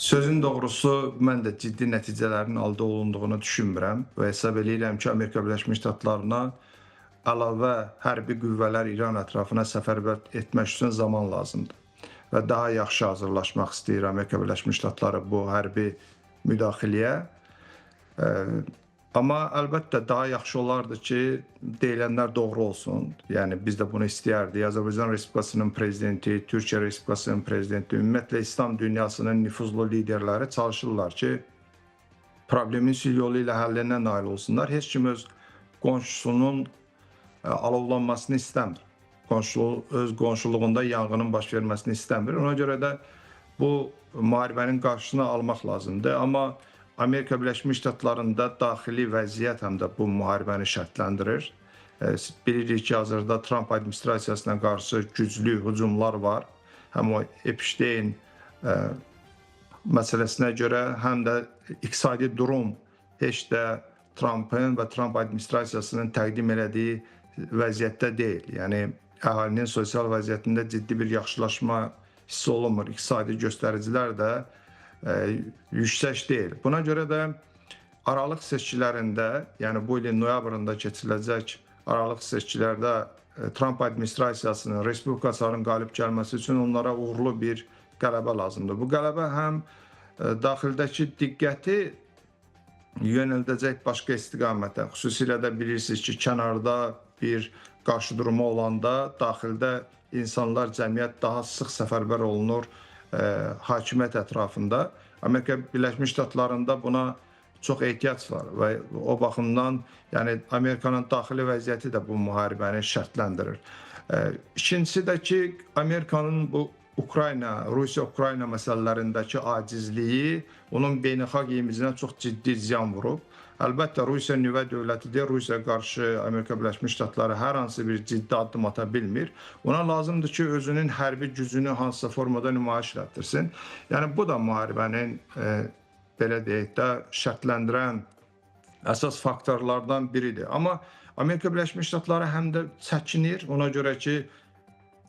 Sözün doğrusu, mən də ciddi nəticələrin əldə olunduğunu düşünmürəm və hesab eləyirəm ki, Amerika Birləşmiş Ştatlarına əlavə hərbi qüvvələr İran ətrafına səfərbər etmək üçün zaman lazımdır və daha yaxşı hazırlaşmaq istəyir Amerika Birləşmiş Ştatları bu hərbi müdaxiləyə. Amma əlbəttə daha yaxşı olardı ki, deyilənlər doğru olsun. Yəni biz də bunu istəyərdik. Azərbaycan Respublikasının prezidenti, Türkiyə Respublikasının prezidenti, ümumiyyətlə İslam dünyasının nüfuzlu liderləri çalışırlar ki, problemin sülh yolu ilə həllinə nail olsunlar. Heç kim öz qonşusunun alovlanmasını istəmir. Öz qonşuluğunda yanğının baş verməsini istəmir. Ona görə də bu müharibənin qarşısını almaq lazımdır. Amma Amerika Birləşmiş Ştatlarında daxili vəziyyət həm də bu müharibəni şərtləndirir. Bilirik ki, hazırda Trump administrasiyasına qarşı güclü hücumlar var. Həm o Epstein məsələsinə görə, həm də iqtisadi durum heç də Trump'ın və Trump administrasiyasının təqdim elədiyi vəziyyətdə deyil. Yəni, əhalinin sosial vəziyyətində ciddi bir yaxşılaşma hiss olunmur. İqtisadi göstəricilər də yüksək deyil. Buna görə də aralıq seçkilərində, yəni bu ilin noyabrında keçiriləcək aralıq seçkilərdə Trump administrasiyasının, respublikaçıların qalib gəlməsi üçün onlara uğurlu bir qələbə lazımdır. Bu qələbə həm daxildəki diqqəti yönəldəcək başqa istiqamətə, xüsusilə də bilirsiniz ki, kənarda bir qarşıdurma olanda daxildə insanlar, cəmiyyət daha sıx səfərbər olunur hakimiyyət ətrafında. Amerika Birləşmiş Ştatlarında buna çox ehtiyac var və o baxımdan, yəni Amerikanın daxili vəziyyəti də bu müharibəni şərtləndirir. İkincisi də ki, Amerikanın bu Rusiya-Ukrayna məsələlərindəki acizliyi onun beynəlxalq imicinə çox ciddi ziyan vurub. Əlbəttə, Rusiya nüvə dövlətidir. Rusiya qarşı Amerika Birləşmiş Ştatları hər hansı bir ciddi addım ata bilmir. Ona lazımdır ki, özünün hərbi gücünü hansısa formada nümayiş etdirsin. Yəni, bu da müharibənin, belə deyək də, şərtləndirən əsas faktorlardan biridir. Amma Amerika Birləşmiş Ştatları həm də çəkinir. Ona görə ki,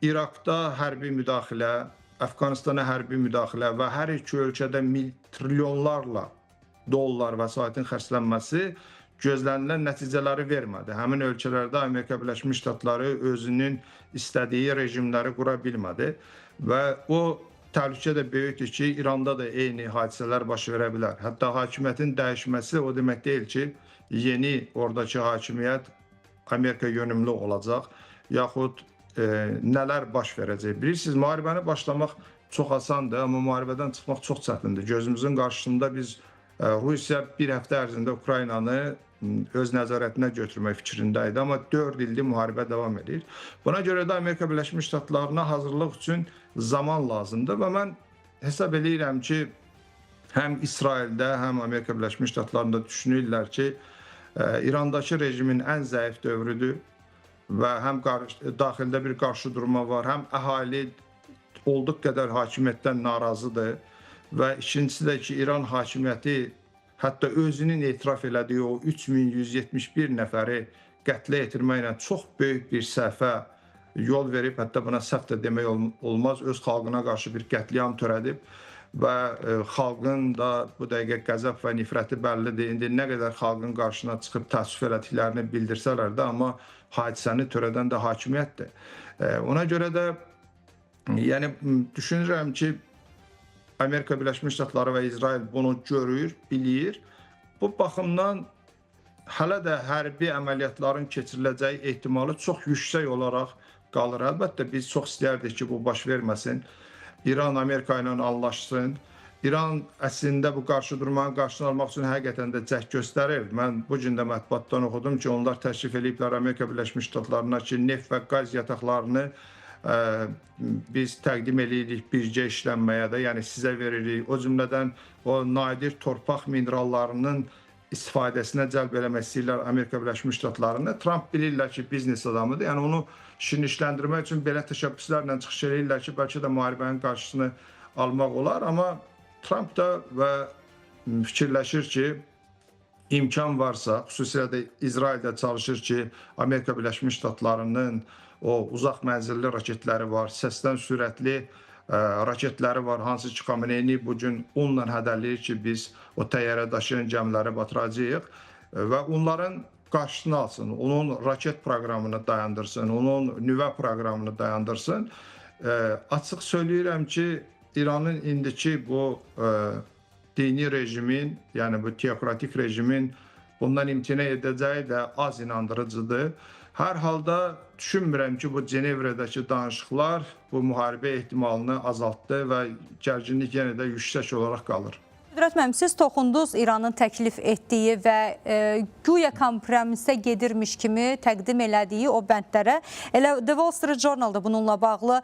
İraqda hərbi müdaxilə, Əfqanistana hərbi müdaxilə və hər iki ölkədə trilyonlarla dollar vəsaitin xərclənməsi gözlənilən nəticələri vermədi. Həmin ölkələrdə Amerika Birləşmiş Ştatları özünün istədiyi rejimləri qura bilmədi və o təhlükə də böyükdür ki, İranda da eyni hadisələr baş verə bilər. Hətta hakimiyyətin dəyişməsi o demək deyil ki, yeni oradakı hakimiyyət Amerika yönümlü olacaq, yaxud nələr baş verəcək. Bilirsiniz, müharibəni başlamaq çox asandır, amma müharibədən çıxmaq çox çətindir. Gözümüzün qarşısında biz Rusiya bir həftə ərzində Ukraynanı öz nəzarətinə götürmək fikrində idi, amma 4 ildir müharibə davam edir. Buna görə də Amerika Birləşmiş Ştatlarına hazırlıq üçün zaman lazımdır və mən hesab edirəm ki, həm İsraildə, həm Amerika Birləşmiş Ştatlarında düşünürlər ki, İrandakı rejimin ən zəif dövrüdür və həm daxildə bir qarşıdurma var, həm əhali olduq qədər hakimiyyətdən narazıdır. Və ikincisi də ki, İran hakimiyyəti hətta özünün etiraf elədiyi o 3171 nəfəri qətlə yetirməklə çox böyük bir səhvə yol verib, hətta buna səhv də demək olmaz, öz xalqına qarşı bir qətliam törədib və xalqın da bu dəqiqə qəzəb və nifrəti bəllidir. İndi nə qədər xalqın qarşısına çıxıb təəssüf elədiklərini bildirsələr də, amma hadisəni törədən də hakimiyyətdir. Ona görə də yəni düşünürəm ki, Amerika Birləşmiş Ştatları və İsrail bunu görür, bilir. Bu baxımdan hələ də hərbi əməliyyatların keçiriləcəyi ehtimalı çox yüksək olaraq qalır. Əlbəttə, biz çox istəyərdik ki, bu baş verməsin. İran Amerika ilə anlaşsın. İran əslində bu qarşıdurmanın qarşısını almaq üçün həqiqətən də cəhd göstərir. Mən bu gün də mətbuatdan oxudum ki, onlar təklif ediblər Amerika Birləşmiş Ştatlarına ki, neft və qaz yataqlarını biz təqdim edirik bircə işlənməyə də, yəni sizə veririk. O cümlədən o nadir torpaq minerallarının istifadəsinə cəlb eləmək istəyirlər Amerika Birləşmiş Ştatlarını. Trump bilirlər ki, biznes adamıdır. Yəni onu şirinləşdirmək üçün belə təşəbbüslərlə çıxış edirlər ki, bəlkə də müharibənin qarşısını almaq olar. Amma Trump da fikirləşir ki, imkan varsa, xüsusilə də İsraildə çalışır ki, Amerika Birləşmiş Ştatlarının o uzaq mənzilli raketləri var, səsdən sürətli raketləri var, hansı ki, Xameneyi bu gün onunla hədələyir ki, biz o təyyarə daşıyan gəmiləri batıracağıq və onların qarşısını alsın, onun raket proqramını dayandırsın, onun nüvə proqramını dayandırsın. Açıq söyləyirəm ki, İranın indiki bu dini rejimin, yəni bu teokratik rejimin bundan imtina edəcəyi də az inandırıcıdır. Hər halda düşünmürəm ki, bu Cenevrədəki danışıqlar bu müharibə ehtimalını azaltdı və gərginlik yenə də yüksək olaraq qalır. Qüdrət müəllim, siz toxundunuz İranın təklif etdiyi və güya kompromisə gedirmiş kimi təqdim elədiyi o bəndlərə. Elə The Wall Street Journal da bununla bağlı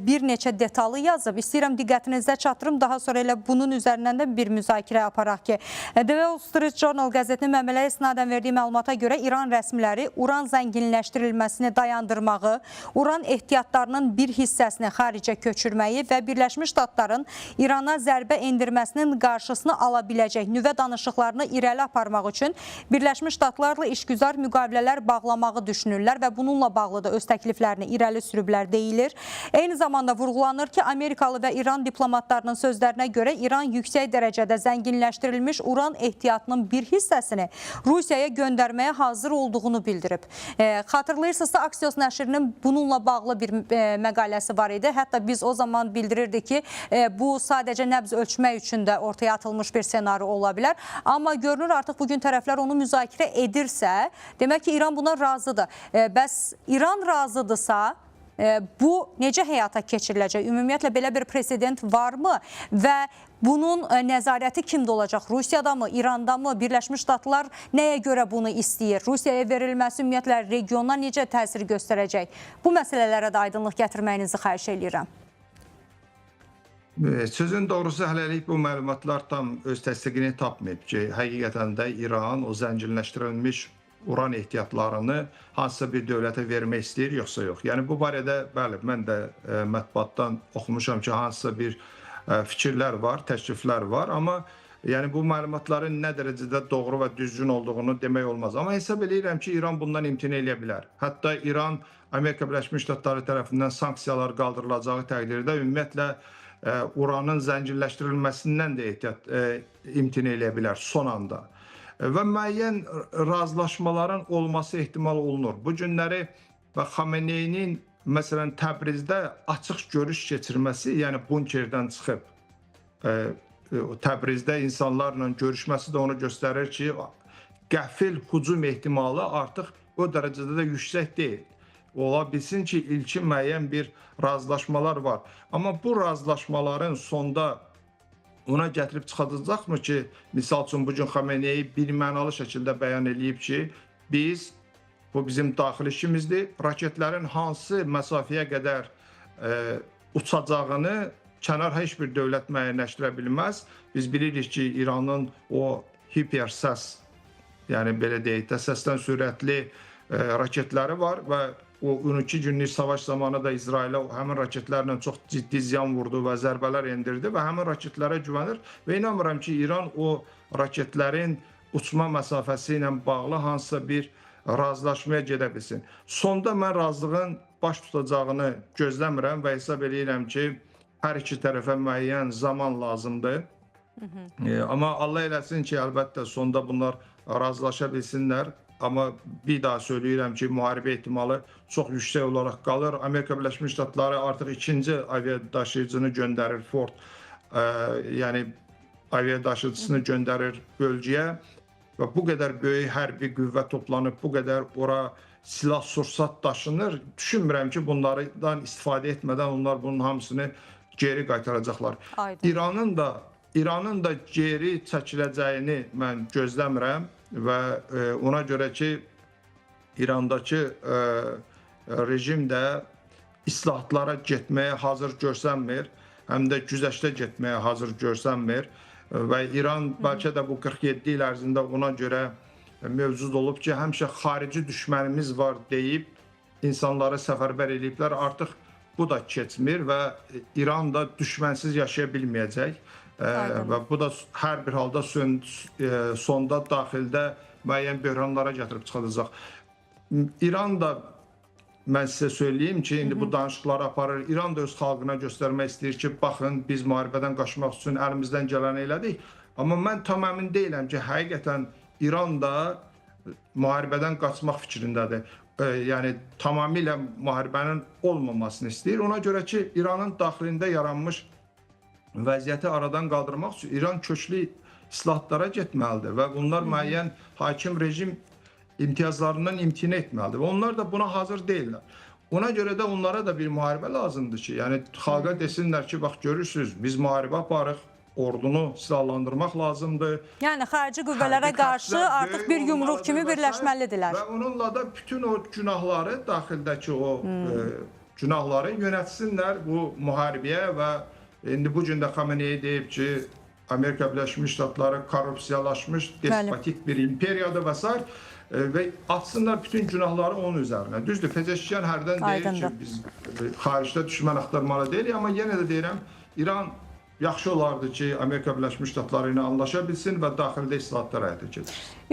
bir neçə detallı yazıb. İstəyirəm diqqətinizdə çatdırım, daha sonra elə bunun üzərindən də bir müzakirə aparaq ki, The Wall Street Journal qəzetinin mənbələrə istinadən verdiyi məlumata görə İran rəsmiləri uran zənginləşdirilməsini dayandırmağı, uran ehtiyatlarının bir hissəsini xaricə köçürməyi və Birləşmiş Ştatların İrana zərbə endirməsinin qarşısını ala biləcək nüvə danışıqlarını irəli aparmaq üçün Birləşmiş Ştatlarla işgüzar müqavilələr bağlamağı düşünürlər və bununla bağlı da öz təkliflərini irəli sürüblər deyilir. Eyni zamanda vurğulanır ki, Amerikalı və İran diplomatlarının sözlərinə görə İran yüksək dərəcədə zənginləşdirilmiş uran ehtiyatının bir hissəsini Rusiyaya göndərməyə hazır olduğunu bildirib. Xatırlayırsınızsa, Axios nəşrinin bununla bağlı bir məqaləsi var idi. Hətta biz o zaman bildirirdik ki, bu sadəcə nəbz ölçmək üçün də ortaya atılmış bir senari ola bilər. Amma görünür artıq bugün tərəflər onu müzakirə edirsə, demək ki, İran buna razıdır. Bəs İran razıdırsa, bu necə həyata keçiriləcək? Ümumiyyətlə belə bir president varmı və bunun nəzarəti kimdə olacaq? Rusiyada mı, İranda mı? Birləşmiş Ştatlar nəyə görə bunu istəyir? Rusiyaya verilməsi ümumiyyətlə regiona necə təsir göstərəcək? Bu məsələlərə də aydınlıq gətirməyinizi xahiş edirəm. Sözün doğrusu hələlik bu məlumatlar tam öz təsdiqini tapmayıb ki, həqiqətən də İran o zənginləşdirilmiş uran ehtiyatlarını hansısa bir dövlətə vermək istəyir, yoxsa yox. Yəni bu barədə bəli, mən də mətbuatdan oxumuşam ki, hansısa bir fikirlər var, təkliflər var, amma yəni bu məlumatların nə dərəcədə doğru və düzgün olduğunu demək olmaz. Amma hesab edirəm ki, İran bundan imtina edə bilər. Hətta İran Amerika Birləşmiş Ştatları tərəfindən sanksiyalar qaldırılacağı təqdirdə ümumiyyətlə uranın zənginləşdirilməsindən də imtina edə bilər son anda. Və müəyyən razılaşmaların olması ehtimal olunur. Bu günləri və Xameneyinin məsələn Təbrizdə açıq görüş keçirməsi, yəni bunkerdən çıxıb Təbrizdə insanlarla görüşməsi də onu göstərir ki, qəfil hücum ehtimalı artıq o dərəcədə də yüksək deyil. Ola bilsin ki, ilkin müəyyən bir razılaşmalar var. Amma bu razılaşmaların sonda ona gətirib çıxacaqmı ki, misal üçün bugün Xameneyi birmənalı şəkildə bəyan edib ki, bu bizim daxili işimizdir, raketlərin hansı məsafəyə qədər uçacağını kənar heç bir dövlət müəyyənləşdirə bilməz. Biz bilirik ki, İranın o hipersəs, yəni belə deyək də, səsdən sürətli raketləri var və o 12 günlük savaş zamanı da İsrailə həmin raketlərlə çox ciddi ziyan vurdu və zərbələr endirdi və həmin raketlərə güvənir və inanmıram ki, İran o raketlərin uçma məsafəsi ilə bağlı hansısa bir razılaşmaya gedə bilsin. Sonda mən razılığın baş tutacağını gözləmirəm və hesab edirəm ki, hər iki tərəfə müəyyən zaman lazımdır. Amma Allah eləsin ki, əlbəttə sonda bunlar razılaşa bilsinlər. Amma bir daha söyləyirəm ki, müharibə ehtimalı çox yüksək olaraq qalır. Amerika Birləşmiş Ştatları artıq ikinci aviadaşıyıcını göndərir, Ford, yəni aviadaşıyıcısını göndərir bölgəyə və bu qədər böyük hərbi qüvvə toplanıb, bu qədər ora silah-sursat daşınır. Düşünmürəm ki, bunlardan istifadə etmədən onlar bunun hamısını geri qaytaracaqlar. İranın da geri çəkiləcəyini mən gözləmirəm. Və ona görə ki, İrandakı rejim də islahatlara getməyə hazır görsənmir, həm də güzəştə getməyə hazır görsənmir və İran bəlkə də bu 47 il ərzində ona görə mövcud olub ki, həmişə xarici düşmənimiz var deyib insanları səfərbər ediblər. Artıq bu da keçmir və İran da düşmənsiz yaşaya bilməyəcək. Və bu da hər bir halda sonda daxildə müəyyən böhranlara gətirib çıxacaq. İran da mən sizə söyləyim ki, indi bu danışıqları aparır. İran da öz xalqına göstərmək istəyir ki, baxın biz müharibədən qaçmaq üçün əlimizdən gələni elədik. Amma mən tam əmin deyiləm ki, həqiqətən İran da müharibədən qaçmaq fikrindədir. Yəni tamamilə müharibənin olmamasını istəyir. Ona görə ki, İranın daxilində yaranmış vəziyyəti aradan qaldırmaq üçün İran köklü islahatlara getməlidir və bunlar müəyyən hakim rejim imtiyazlarından imtina etməlidir və onlar da buna hazır deyirlər. Ona görə də onlara da bir müharibə lazımdır ki, yəni xalqa desinlər ki, bax görürsünüz, biz müharibə aparıq, ordunu silahlandırmaq lazımdır. Yəni xarici qüvvələrə qarşı artıq bir yumruq kimi birləşməlidirlər. Və onunla da bütün o günahları, daxildəki o günahları yönətsinlər bu müharibəyə və indi bu gün də Xamenei deyib ki, Amerika Birləşmiş Ştatları korrupsiyalaşmış, despotik bir imperiyadır və s. Və atsınlar bütün günahları onun üzərinə. Düzdür, Pezeşkiyan hərdən deyir ki, biz xaricdə düşmən axtarmalı deyilik, amma yenə də deyirəm, İran yaxşı olardı ki, Amerika Birləşmiş Ştatları ilə anlaşa bilsin və daxildə islahatlar həyata keçirsin.